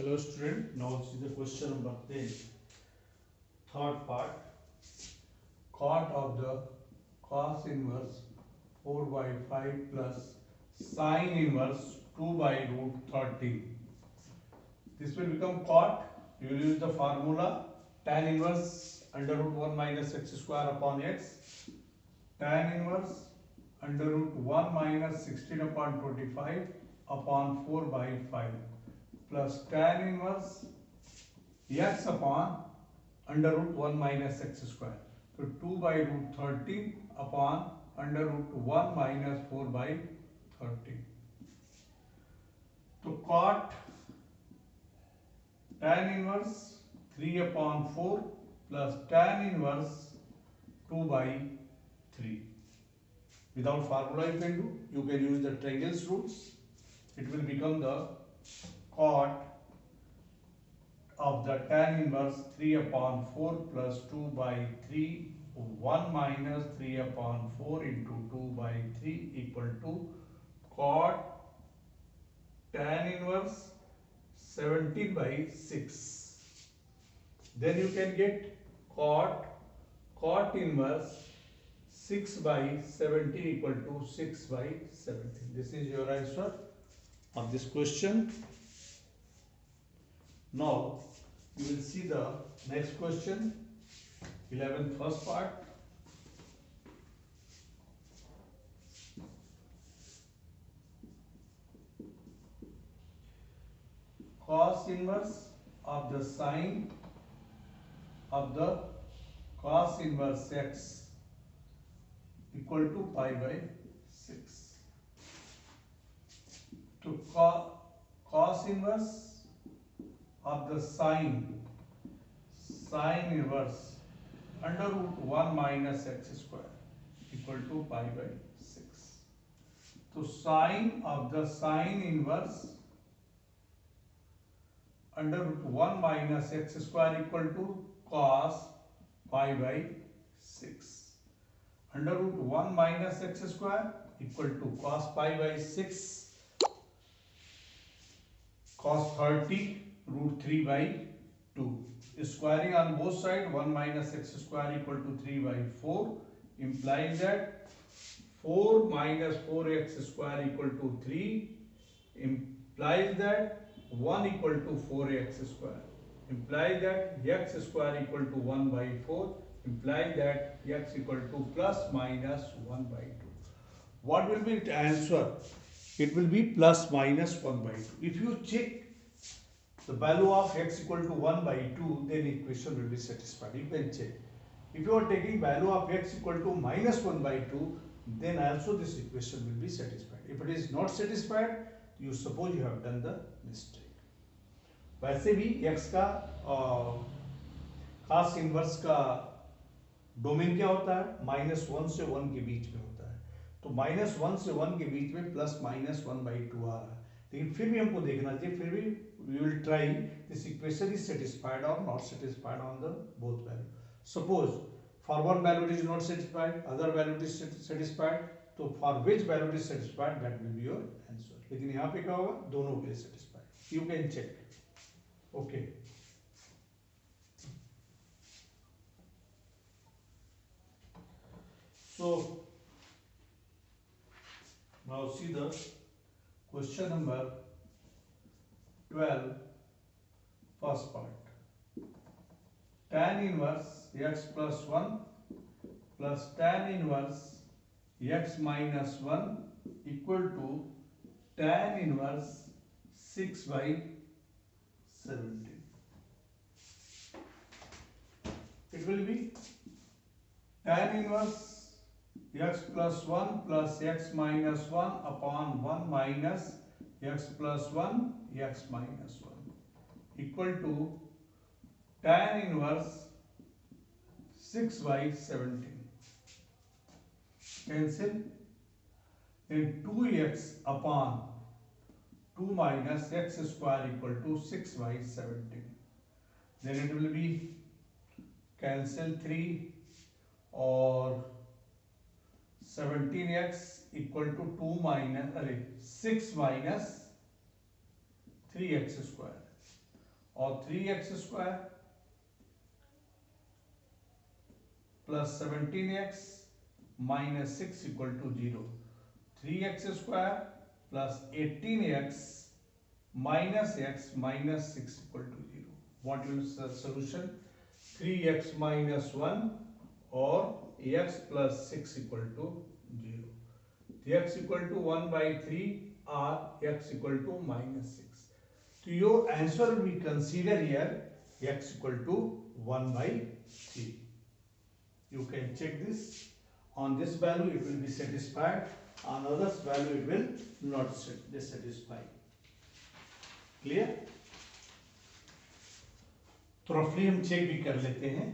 Hello student, now see the question number 10, third part. Cot of the cos inverse 4 by 5 plus sin inverse 2 by root 13. This will become cot. You will use the formula tan inverse under root 1 minus x square upon x. Tan inverse under root 1 minus 16 upon 25 upon 4 by 5 plus tan inverse x upon under root 1 minus x square. So 2 by root 13 upon under root 1 minus 4 by 13. So cot tan inverse 3 upon 4 plus tan inverse 2 by 3. Without formula you can do. You can use the triangles rules. It will become the cot of the tan inverse 3 upon 4 plus 2 by 3 1 minus 3 upon 4 into 2 by 3 equal to cot tan inverse 17 by 6. Then you can get cot inverse 6 by 17 equal to 6 by 17. This is your answer of this question. Now you will see the next question, 11th first part. Cos inverse of the sine of the cos inverse x equal to pi by 6. To cos inverse of the sine inverse under root 1 minus x square equal to pi by 6. So sine of the sine inverse under root 1 minus x square equal to cos pi by 6. Under root 1 minus x square equal to cos pi by 6, cos 30 root 3 by 2. Squaring on both sides 1 minus x square equal to 3 by 4 implies that 4 minus 4x square equal to 3 implies that 1 equal to 4x square implies that x square equal to 1 by 4 implies that x equal to plus minus 1 by 2. What will be the answer? It will be plus minus 1 by 2. If you check the value of x equal to 1 by 2, then equation will be satisfied. You can check. If you are taking value of x equal to minus 1 by 2, then also this equation will be satisfied. If it is not satisfied, you suppose you have done the mistake. वैसे भी x का cos inverse का domain क्या होता है? -1 से 1 के बीच में होता है. तो -1 से 1 के बीच में प्लस माइनस 1 by 2 आ रहा है. लेकिन फिर भी हमको देखना चाहिए, फिर भी we will try this equation is satisfied or not satisfied on the both value. Suppose for one value it is not satisfied, other value is satisfied, तो for which value is satisfied that will be your answer. लेकिन यहाँ पे क्या होगा? दोनों के लिए satisfied. You can check. Okay. So now see the question number 12, first part. Tan inverse x plus 1 plus tan inverse x minus 1 equal to tan inverse 6 by 17. It will be tan inverse x plus 1 plus x minus 1 upon 1 minus x plus 1 x minus 1 equal to tan inverse 6 by 17. Cancel. Then 2x upon 2 minus x square equal to 6 by 17. Then it will be cancel 3 or 17x equal to 2 minus 6 minus 3x square. और 3x² plus 17x minus 6 equal to 0. 3x² प्लस 18x minus x minus 6 equal to 0. What is the solution? 3x minus 1 or x plus 6 equal to 0. x equal to 1 by 3 or x equal to minus 6. So your answer will be considered here x equal to 1 by 3. You can check this. On this value it will be satisfied. On others value it will not satisfy. Clear? तो रफली हम check भी कर लेते हैं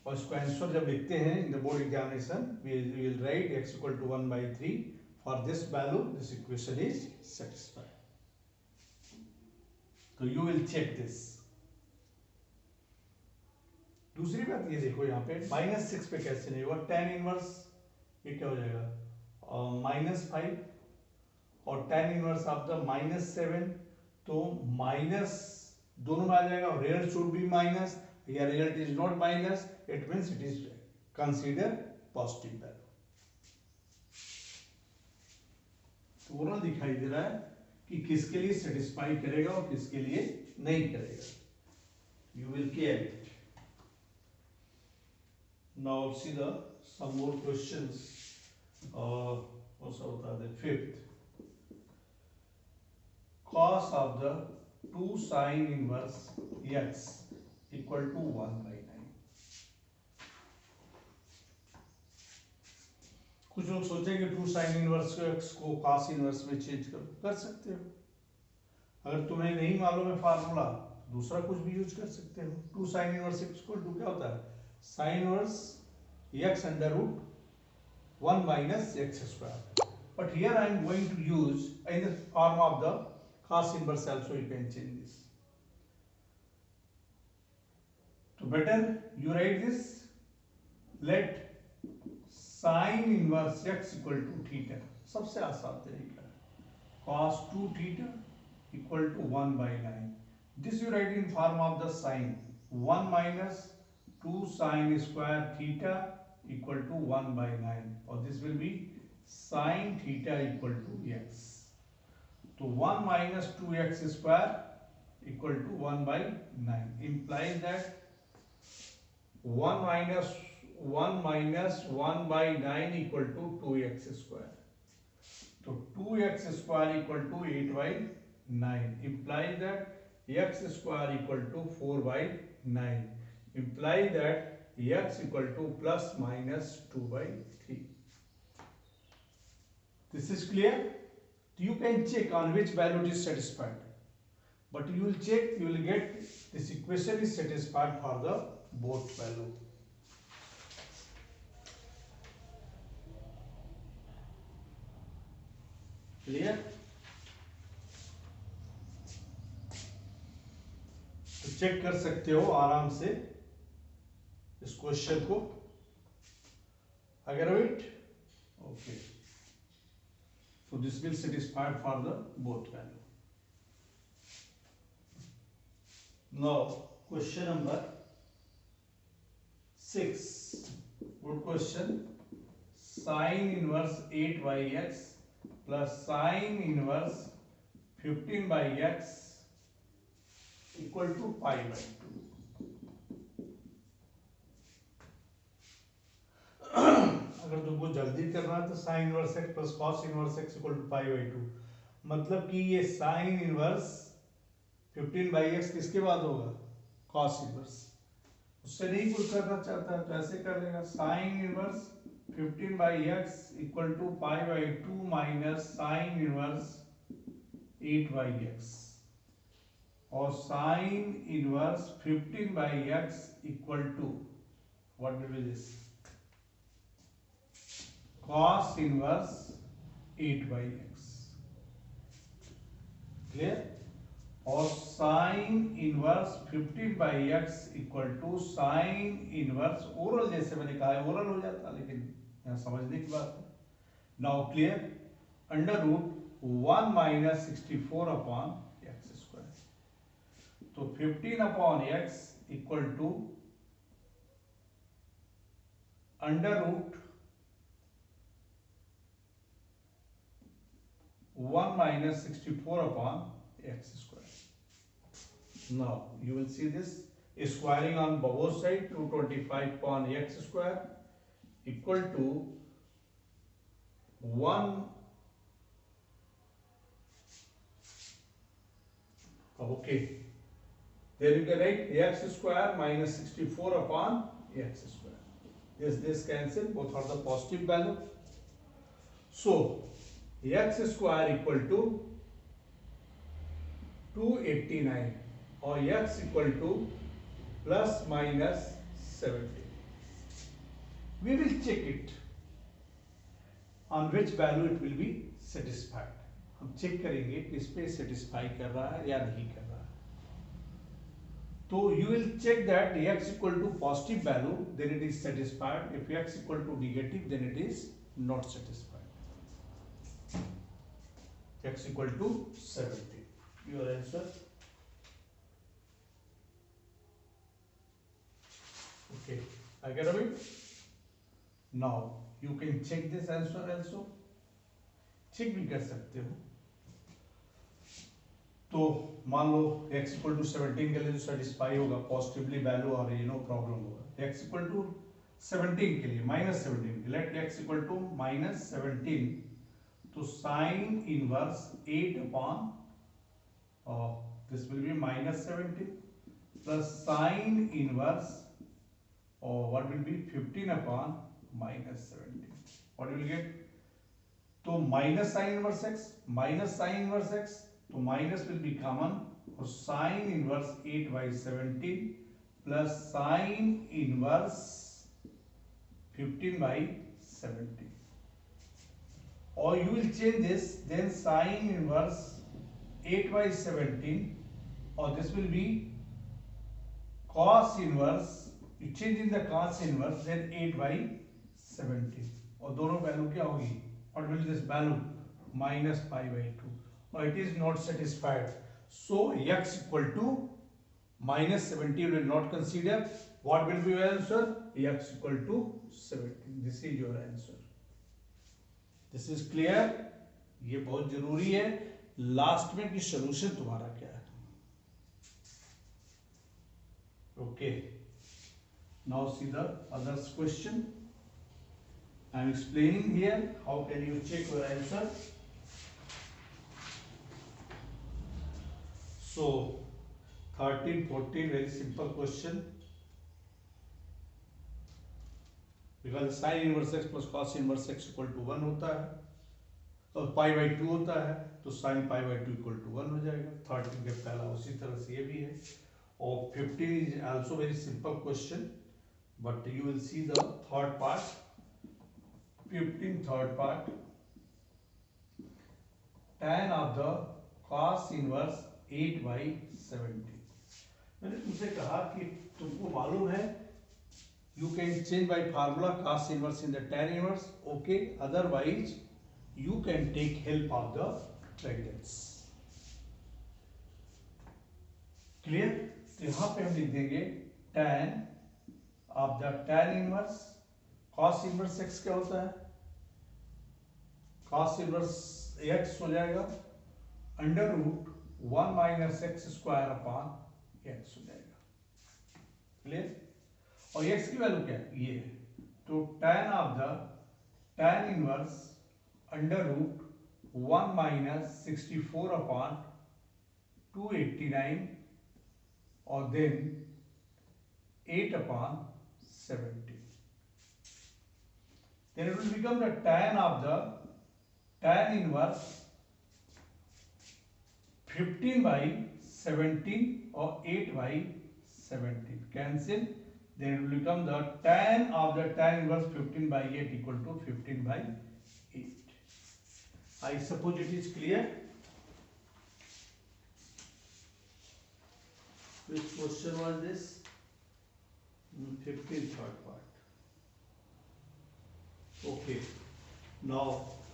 और इसको answer जब लिखते हैं in the board examination we will write x equal to 1 by 3 for this value this equation is satisfied. तो यू विल चेक दिस. दूसरी बात ये देखो यहाँ पे -6 पे कैसे नहीं होगा. tan इनवर्स ये क्या हो जाएगा -5 और tan इनवर्स ऑफ द -7 तो माइनस दोनों में आ जाएगा. Result should be minus. या result is not minus it means it is consider positive value. तो ओवरऑल दिखाई दे रहा है कि किसके लिए सेटिस्फाई करेगा और किसके लिए नहीं करेगा. You will care it. Now see the some more questions. कौन सा होता है? Fifth. Cos of the 2 sin inverse x equal to 1 by 9. कुछ लोग सोचेंगे 2 sin inverse x को cos inverse में चेंज कर सकते हो. अगर तुम्हें नहीं मालूम है फार्मूला दूसरा कुछ भी यूज कर सकते हो. 2 sin inverse x equal to क्या होता है? sin inverse x under root 1 minus x square. But here I am going to use in the form of the cos inverse also you can change this. So better you write this. Let sin inverse x equal to theta. सबसे आसान तरीका है. cos 2 theta equal to 1 by 9. This you write in form of the sin 1 minus 2 sin square theta equal to 1 by 9. Or this will be sin theta equal to x. तो 1 minus 2x square equal to 1 by 9 implies that 1 minus 1 by 9 equal to 2x square. तो 2x square equal to 8 by 9 implies that x square equal to 4 by 9 implies that x equal to plus minus 2 by 3. This is clear? You can check on which value it is satisfied, but you will check, you will get this equation is satisfied for the both value. Clear? तो check कर सकते हो आराम से इस question को. अगर it okay. So this will satisfy for the both value. Now question number 6. Good question. Sin inverse 8 by x plus sin inverse 15 by x equal to pi by 2. अगर तुमको जल्दी करना है तो sine inverse x plus cos inverse x equal to pi by 2. मतलब कि ये sign inverse 15 by x किसके बाद होगा? Cos inverse. उससे नहीं कुछ करना चाहता है तो ऐसे कर लेगा. Sine inverse 15 by x equal to pi by 2 minus sine inverse 8 by x और sine inverse 15 by x equal to what will be this? cos inverse 8 by x. Clear? और sin inverse 15 by x equal to sin inverse ओरल जैसे मैंने कहा है oral हो जाता लेकिन यहाँ समझने की बात है. Now clear? Under root 1 minus 64 upon x square. तो 15 upon x equal to under root 1 minus 64 upon x square. Now you will see this squaring on both sides, 225 upon x square equal to 1. Okay, there you can write x square minus 64 upon x square. This cancel, both are the positive value. So x square equal to 289 or x equal to plus minus 70. We will check it on which value it will be satisfied. हम check करेंगे कि इस पे satisfy कर रहा है या नहीं कर रहा है. तो you will check that x equal to positive value, then it is satisfied. If x equal to negative, then it is not satisfied. X equal to 70. Your answer. Okay, I get it. Now you can check this answer also. Check भी कर सकते हो. तो मान लो x equal to 17 के लिए जो satisfy होगा पॉजिटिवली वैल्यू आ रही है, नो प्रॉब्लम होगा. x इक्वल टू 17 के लिए minus 17, let x equal to minus 17, तो sine inverse 8 upon this will be minus 17 plus sine inverse और what will be 15 upon minus 17. What will get? तो minus sine inverse x minus sine inverse x, तो minus will be common और sine inverse 8 by 17 plus sine inverse 15 by 17. Or you will change this, then sine inverse 8 by 17, or this will be cos inverse. You change in the cos inverse, then 8 by 17. और दोनों value क्या होगी? What will this value? Minus pi by 2. Now it is not satisfied. So x equal to minus 17 will not consider. What will be your answer? X equal to 17. This is your answer. This is clear. ये बहुत जरूरी है last में कि solution तुम्हारा क्या है. Okay, now see the others question. I am explaining here how can you check your answer. So 13, 14 very simple question. Because sine inverse x plus cos inverse x equal to 1 होता है और पाई by 2 होता है, तो sine pi by 2 equal to 1 हो जाएगा. 13 के पहला उसी तरह से ये भी है. और 15 is also very simple question, but you will see the third part. 15 third part. tan of the cos inverse 8 by 70. मैंने तुमसे कहा कि तुमको मालूम है you can change by formula cos inverse in the tan inverse. Okay, otherwise you can take help of the brackets. Clear? तो यहाँ पे हम लिख देंगे tan of the tan inverse cos inverse x क्या होता है? cos inverse x हो जाएगा under root 1 minus x square upon x हो जाएगा. क्लियर? और x की वैल्यू क्या है? ये है. तो tan of the tan inverse under root 1 minus 64 upon 289 और then 8 upon 70. Then it will become the tan of the tan inverse 15 by 17 or 8 by 17. Cancel. Then it will become the tan of the tan inverse 15 by 8 equal to 15 by 8. I suppose it is clear. Which question was this? 15th third part. Okay. Now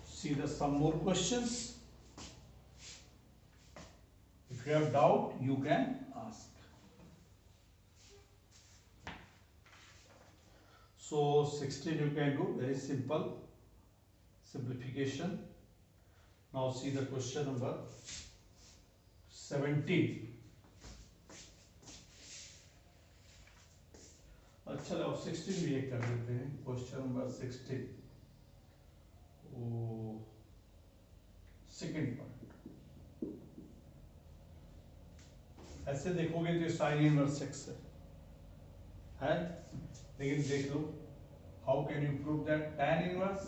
see some more questions. If you have doubt, you can ask. So 16 you can do, very simple simplification. Now see the question number 17. अच्छा लो 16 भी एक कर देते हैं, question number 16 ओ second part. ऐसे देखोगे तो साइन इनवर्स एक्स है, लेकिन देख लो how can you prove that tan inverse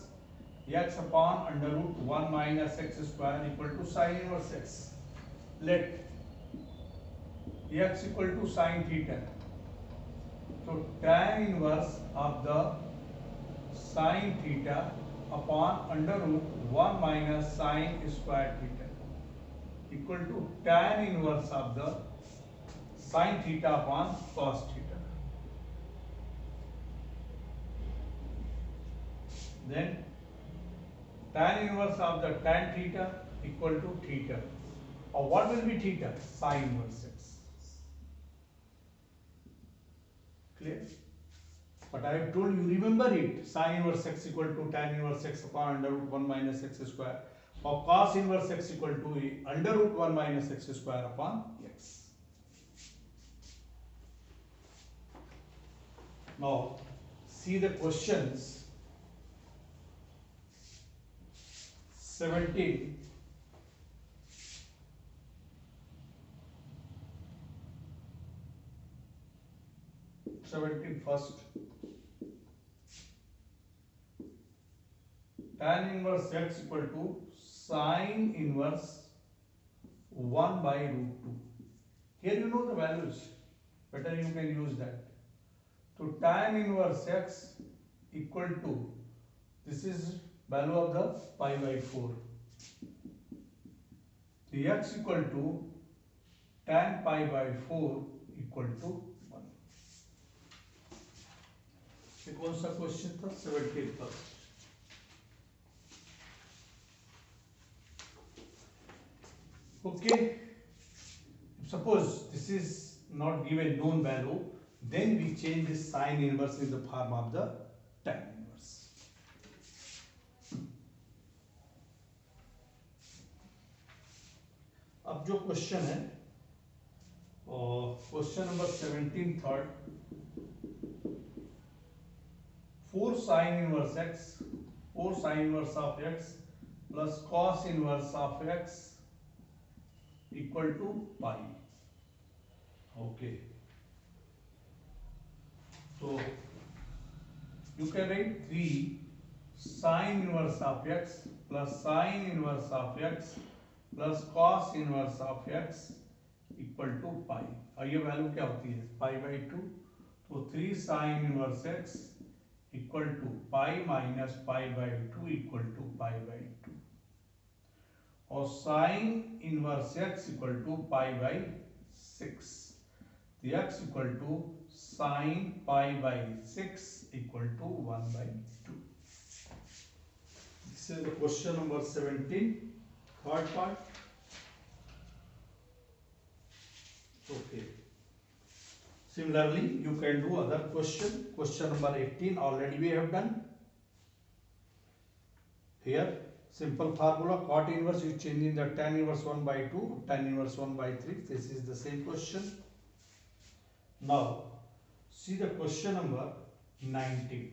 x upon under root 1 minus x square equal to sin inverse x. Let x equal to sin theta. So tan inverse of the sin theta upon under root 1 minus sin square theta equal to tan inverse of the sin theta upon cos theta. Then tan inverse of the tan theta equal to theta. Or what will be theta? Sin inverse x. Clear? But I have told you, remember it. Sin inverse x equal to tan inverse x upon under root 1 minus x square. Or cos inverse x equal to under root 1 minus x square upon x. Now, see the questions. 17. First, tan inverse x equal to sin inverse 1 by root 2. Here you know the values, better you can use that. So tan inverse x equal to, this is value of the pi by 4. The x equal to tan pi by 4 equal to 1. ये कौन सा question था? 17 का। Okay, suppose this is not given known value, then we change this sin inverse in the form of the tan inverse. अब जो question है, question number 17 third, 4 sin inverse x, 4 sin inverse of x plus cos inverse of x equal to pi. Okay, so you can write 3 sin inverse of x plus sin inverse of x plus cos inverse of x equal to pi. और ये value क्या होती है? पाई by 2. तो 3 sin inverse x equal to pi minus pi by 2 equal to pi by 2. और sin inverse x equal to pi by 6. The x equal to sin pi by 6 equal to 1 by 2. This is the question number 17, third part. Okay. Similarly, you can do other question. Question number 18 already we have done. Here, simple formula, cot inverse is changing the tan inverse 1 by 2, tan inverse 1 by 3. This is the same question. Now, see the question number 19.